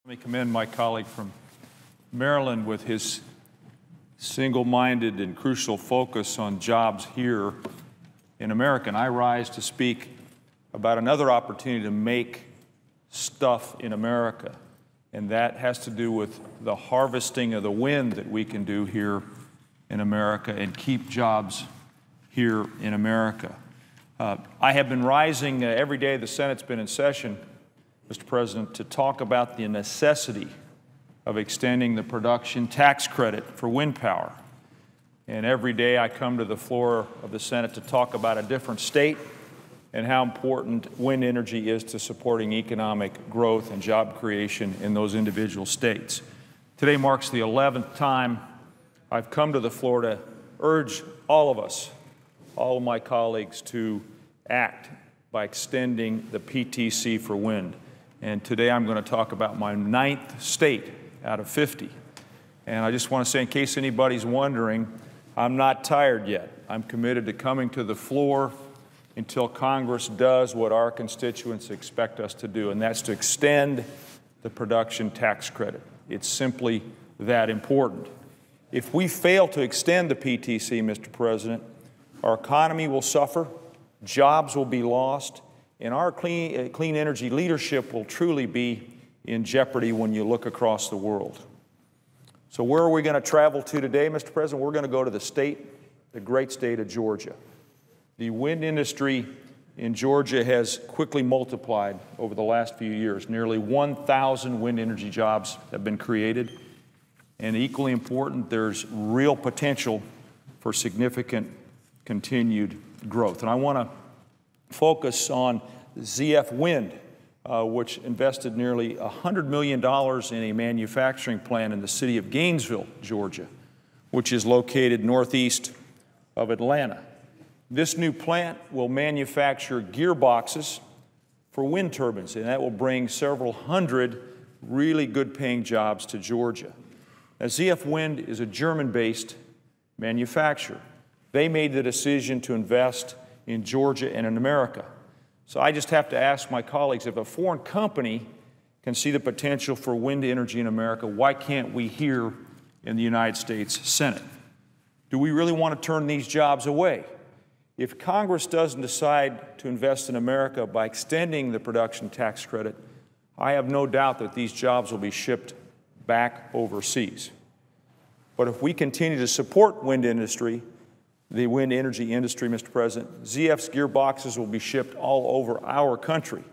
Let me commend my colleague from Maryland with his single-minded and crucial focus on jobs here in America. And I rise to speak about another opportunity to make stuff in America, and that has to do with the harvesting of the wind that we can do here in America and keep jobs here in America. I have been rising every day the Senate's been in session, Mr. President, to talk about the necessity of extending the production tax credit for wind power. And every day I come to the floor of the Senate to talk about a different state and how important wind energy is to supporting economic growth and job creation in those individual states. Today marks the 11th time I've come to the floor to urge all of us, all of my colleagues, to act by extending the PTC for wind. And today I'm going to talk about my 9th state out of 50. And I just want to say, in case anybody's wondering, I'm not tired yet. I'm committed to coming to the floor until Congress does what our constituents expect us to do, and that's to extend the production tax credit. It's simply that important. If we fail to extend the PTC, Mr. President, our economy will suffer, jobs will be lost, and our clean energy leadership will truly be in jeopardy when you look across the world. So where are we going to travel to today, Mr. President? We're going to go to the great state of Georgia. The wind industry in Georgia has quickly multiplied over the last few years. Nearly 1,000 wind energy jobs have been created. And equally important, there's real potential for significant continued growth. And I want to focus on ZF Wind, which invested nearly $100 million in a manufacturing plant in the city of Gainesville, Georgia, which is located northeast of Atlanta. This new plant will manufacture gearboxes for wind turbines, and that will bring several hundred really good-paying jobs to Georgia. Now, ZF Wind is a German-based manufacturer. They made the decision to invest in Georgia and in America. So I just have to ask my colleagues, if a foreign company can see the potential for wind energy in America, why can't we here in the United States Senate? Do we really want to turn these jobs away? If Congress doesn't decide to invest in America by extending the production tax credit, I have no doubt that these jobs will be shipped back overseas. But if we continue to support the wind energy industry, Mr. President, ZF's gearboxes will be shipped all over our country.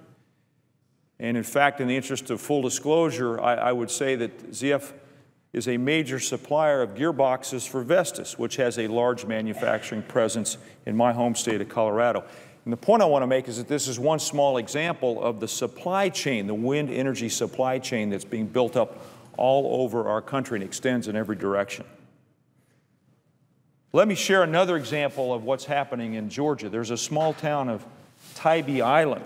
And in fact, in the interest of full disclosure, I would say that ZF is a major supplier of gearboxes for Vestas, which has a large manufacturing presence in my home state of Colorado. And the point I want to make is that this is one small example of the supply chain, the wind energy supply chain that's being built up all over our country and extends in every direction. Let me share another example of what's happening in Georgia. There's a small town of Tybee Island,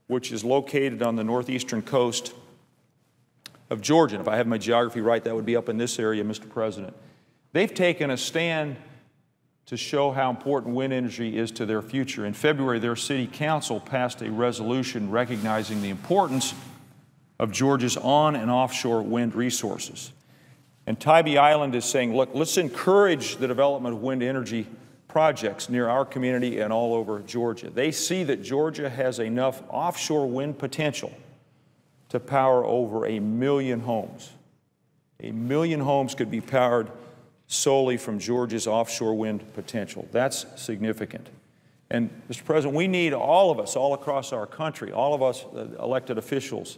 which is located on the northeastern coast of Georgia. And if I have my geography right, that would be up in this area, Mr. President. They've taken a stand to show how important wind energy is to their future. In February, their city council passed a resolution recognizing the importance of Georgia's on- and offshore wind resources. And Tybee Island is saying, look, let's encourage the development of wind energy projects near our community and all over Georgia. They see that Georgia has enough offshore wind potential to power over 1 million homes. 1 million homes could be powered solely from Georgia's offshore wind potential. That's significant. And, Mr. President, we need all of us, all across our country, all of us elected officials,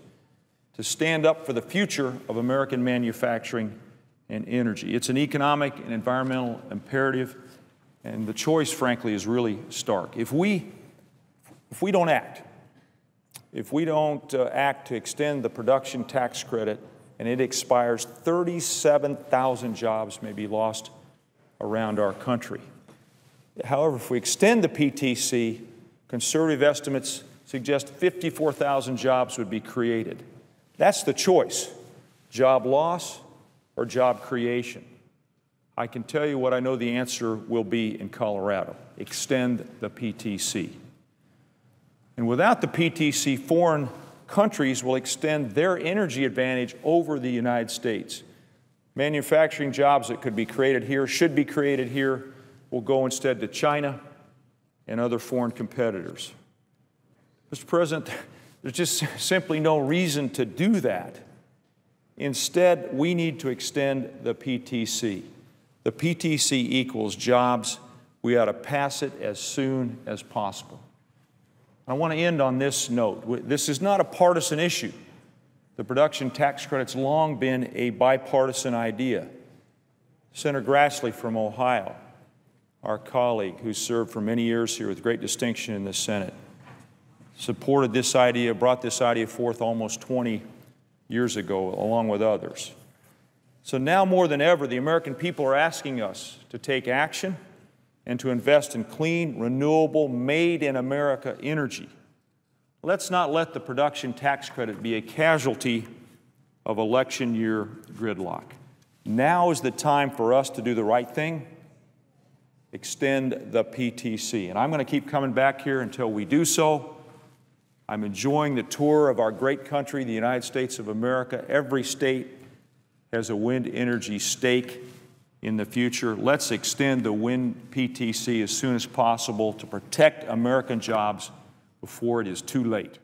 to stand up for the future of American manufacturing and energy. It's an economic and environmental imperative, and the choice, frankly, is really stark. If we don't act, to extend the production tax credit and it expires, 37,000 jobs may be lost around our country. However, if we extend the PTC, conservative estimates suggest 54,000 jobs would be created. That's the choice: job loss or job creation. I can tell you what I know the answer will be in Colorado: extend the PTC. And without the PTC, foreign countries will extend their energy advantage over the United States. Manufacturing jobs that could be created here, should be created here, will go instead to China and other foreign competitors. Mr. President, there's just simply no reason to do that. Instead, we need to extend the PTC. The PTC equals jobs. We ought to pass it as soon as possible. I want to end on this note. This is not a partisan issue. The production tax credit's long been a bipartisan idea. Senator Grassley from Ohio, our colleague who served for many years here with great distinction in the Senate, supported this idea, brought this idea forth almost 20 years ago, along with others. So now more than ever, the American people are asking us to take action and to invest in clean, renewable, made-in-America energy. Let's not let the production tax credit be a casualty of election year gridlock. Now is the time for us to do the right thing, extend the PTC. And I'm going to keep coming back here until we do so. I'm enjoying the tour of our great country, the United States of America. Every state has a wind energy stake in the future. Let's extend the wind PTC as soon as possible to protect American jobs before it is too late.